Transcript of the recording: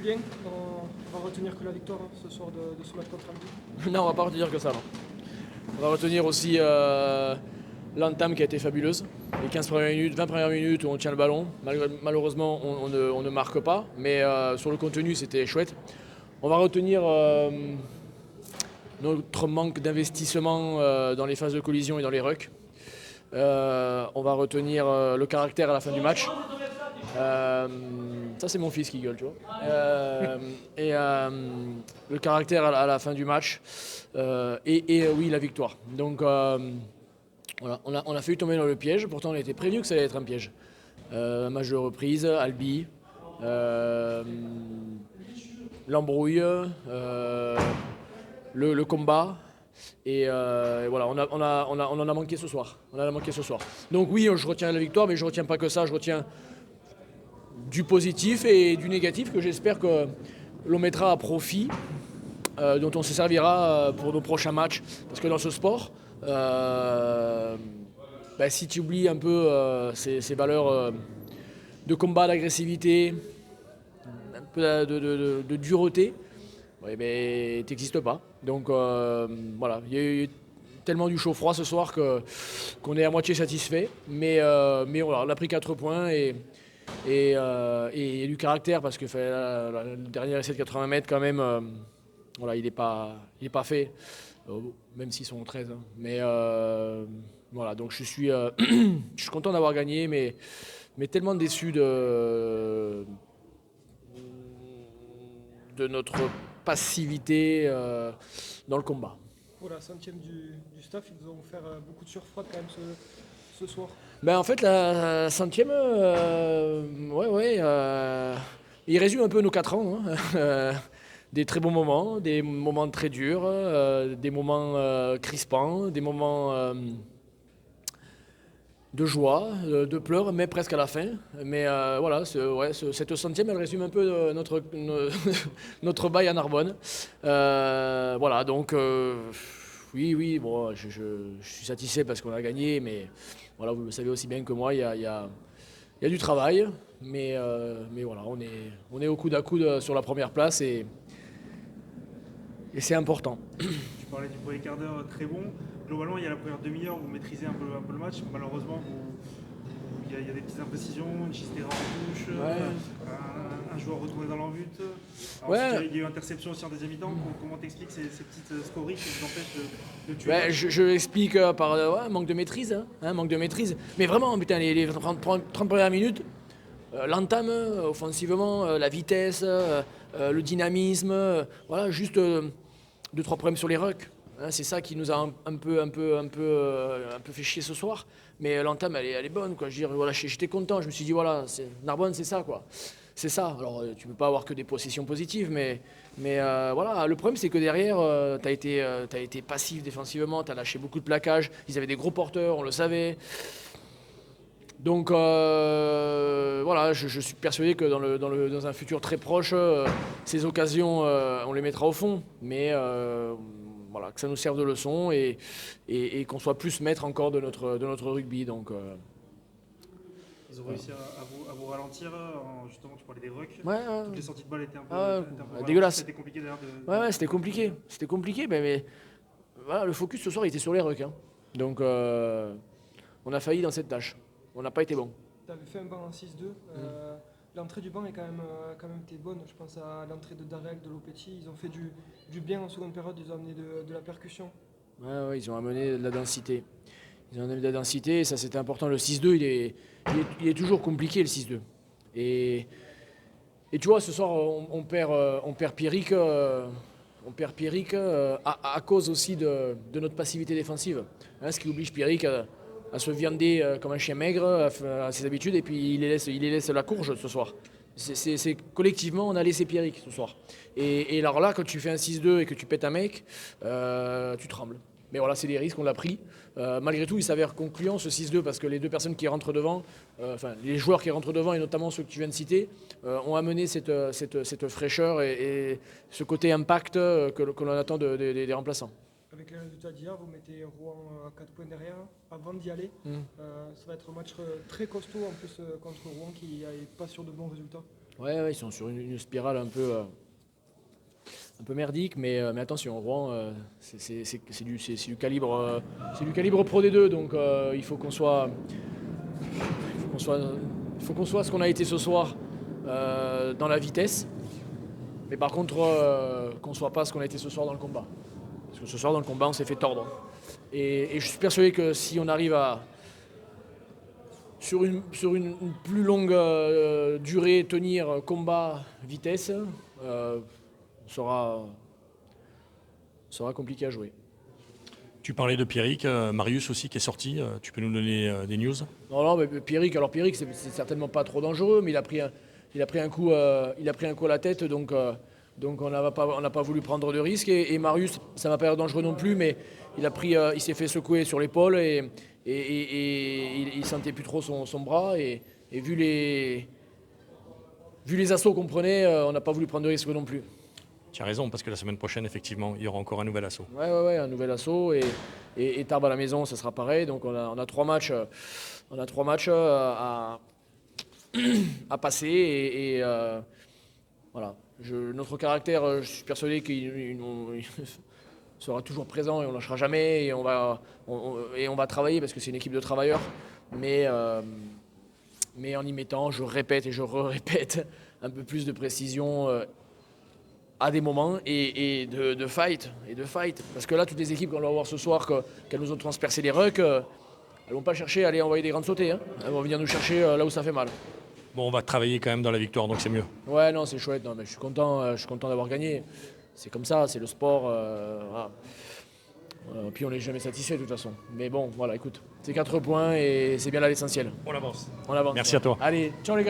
Bien, on va retenir que la victoire ce soir de ce match contre Albi. Non, on va pas retenir que ça. Non. On va retenir aussi l'entame qui a été fabuleuse. Les 15 premières minutes, 20 premières minutes où on tient le ballon. Malheureusement, on ne marque pas. Mais sur le contenu, c'était chouette. On va retenir notre manque d'investissement dans les phases de collision et dans les rucks. On va retenir le caractère à la fin du match. Ça c'est mon fils qui gueule, tu vois. Le caractère à la fin du match oui la victoire. Donc voilà, on a failli tomber dans le piège, pourtant on a été prévenu que ça allait être un piège. Match de reprise, Albi, l'embrouille, le combat. Et voilà, on en a manqué ce soir. Donc oui, je retiens la victoire, mais je retiens pas que ça, je retiens du positif et du négatif que j'espère que l'on mettra à profit, dont on se servira pour nos prochains matchs. Parce que dans ce sport, si tu oublies un peu ces valeurs de combat, d'agressivité, un peu de dureté, ouais, tu n'existes pas. Donc voilà, il y a eu tellement du chaud-froid ce soir qu'on est à moitié satisfait. Mais voilà, on a pris 4 points et du caractère parce que le dernier essai de 80 mètres quand même, voilà, il n'est pas fait, même s'ils sont 13. Hein. Mais voilà, donc je suis content d'avoir gagné, mais tellement déçu de notre passivité dans le combat. Pour la centième du staff, ils nous ont offert beaucoup de surfroid quand même ce soir. En fait, la centième, il résume un peu nos 4 ans. Hein. Des très bons moments, des moments très durs, des moments crispants, des moments de joie, de pleurs, mais presque à la fin. Mais voilà, cette centième, elle résume un peu notre bail à Narbonne. Voilà, donc oui, bon, je suis satisfait parce qu'on a gagné, mais voilà, vous le savez aussi bien que moi, il y a du travail, mais voilà, on est au coude à coude sur la première place et c'est important. Tu parlais du premier quart d'heure très bon. Globalement, il y a la première demi-heure, vous maîtrisez un peu le match. Malheureusement, il y a des petites imprécisions, une chistera en touche, un joueur retourné dans l'en-but. Ouais. Il y a eu interception aussi en deuxième mi-temps. Comment t'expliques ces petites scories qui vous empêchent de tuer Je l'explique par manque de maîtrise. Manque de maîtrise. Mais vraiment, putain, les 30 premières minutes, l'entame offensivement, la vitesse, le dynamisme, voilà, juste 2-3 problèmes sur les rucks. Hein, c'est ça qui nous a un peu fait chier ce soir. Mais l'entame, elle est bonne, quoi. Je veux dire, voilà, j'étais content. Je me suis dit, voilà, Narbonne, c'est ça, quoi. C'est ça. Alors, tu peux pas avoir que des possessions positives, mais voilà. Le problème, c'est que derrière, t'as été passif défensivement, t'as lâché beaucoup de plaquages. Ils avaient des gros porteurs, on le savait. Donc voilà, je suis persuadé que dans un futur très proche, ces occasions, on les mettra au fond. Mais voilà, que ça nous serve de leçon et qu'on soit plus maître encore de notre rugby. Donc, Ils ont réussi à vous ralentir. Justement, tu parlais des rucks. ouais, Toutes les sorties de balles étaient un peu dégueulasse. C'était compliqué d'ailleurs Ouais, c'était compliqué. C'était compliqué, mais voilà, le focus ce soir il était sur les rucks. Hein. Donc on a failli dans cette tâche. On n'a pas été bon. Tu avais fait un banc en 6-2. L'entrée du banc est quand même été bonne. Je pense à l'entrée de Darek, de Lopetti. Ils ont fait du bien en seconde période. Ils ont amené de la percussion. Ouais, ils ont amené de la densité. Et ça c'était important. Le 6-2, il est toujours compliqué le 6-2. Et tu vois, ce soir, on perd Pierrick. On perd Pierrick à cause aussi de notre passivité défensive. Hein, ce qui oblige Pierrick à se viander comme un chien maigre à ses habitudes et puis il les laisse la courge ce soir. C'est collectivement, on a laissé Pierrick ce soir. Et alors là, quand tu fais un 6-2 et que tu pètes un mec, tu trembles. Mais voilà, c'est des risques, on l'a pris. Malgré tout, il s'avère concluant ce 6-2 parce que les deux personnes qui rentrent devant, les joueurs qui rentrent devant et notamment ceux que tu viens de citer, ont amené cette fraîcheur et ce côté impact que l'on attend des remplaçants. Avec les résultats d'hier, vous mettez Rouen à 4 points derrière. Avant d'y aller, ça va être un match très costaud en plus contre Rouen qui n'est pas sur de bons résultats. Ouais, ils sont sur une spirale un peu merdique, mais attention, Rouen, c'est du calibre Pro D2, donc il faut qu'on soit ce qu'on a été ce soir dans la vitesse, mais par contre qu'on soit pas ce qu'on a été ce soir dans le combat. Parce que ce soir dans le combat on s'est fait tordre. Et je suis persuadé que si on arrive à sur une plus longue durée tenir combat, vitesse, sera compliqué à jouer. Tu parlais de Pierrick, Marius aussi qui est sorti. Tu peux nous donner des news? Non, mais Pierrick, c'est certainement pas trop dangereux, mais il a pris un coup à la tête, donc on n'a pas voulu prendre de risque. Et Marius, ça m'a pas l'air dangereux non plus, mais il s'est fait secouer sur l'épaule et il sentait plus trop son bras. Et vu les assauts qu'on prenait, on n'a pas voulu prendre de risque non plus. Tu as raison, parce que la semaine prochaine, effectivement, il y aura encore un nouvel assaut. Ouais, un nouvel assaut et Tarbes à la maison, ça sera pareil. Donc on a 3 matchs, à passer et voilà. Notre caractère, je suis persuadé qu'il sera toujours présent et on ne lâchera jamais et on va travailler parce que c'est une équipe de travailleurs. Mais en y mettant, je répète et je répète, un peu plus de précision à des moments et de fight. Parce que là, toutes les équipes qu'on va voir ce soir, qu'elles nous ont transpercé les rucks, elles ne vont pas chercher à aller envoyer des grandes sautées. Hein. Elles vont venir nous chercher là où ça fait mal. Bon, on va travailler quand même dans la victoire, donc c'est mieux. Ouais, non, c'est chouette. Non, mais je suis content d'avoir gagné. C'est comme ça, c'est le sport. Voilà. Puis on n'est jamais satisfait de toute façon. Mais bon, voilà, écoute, c'est 4 points et c'est bien là l'essentiel. On avance. On avance. Merci à toi. Allez, ciao les gars.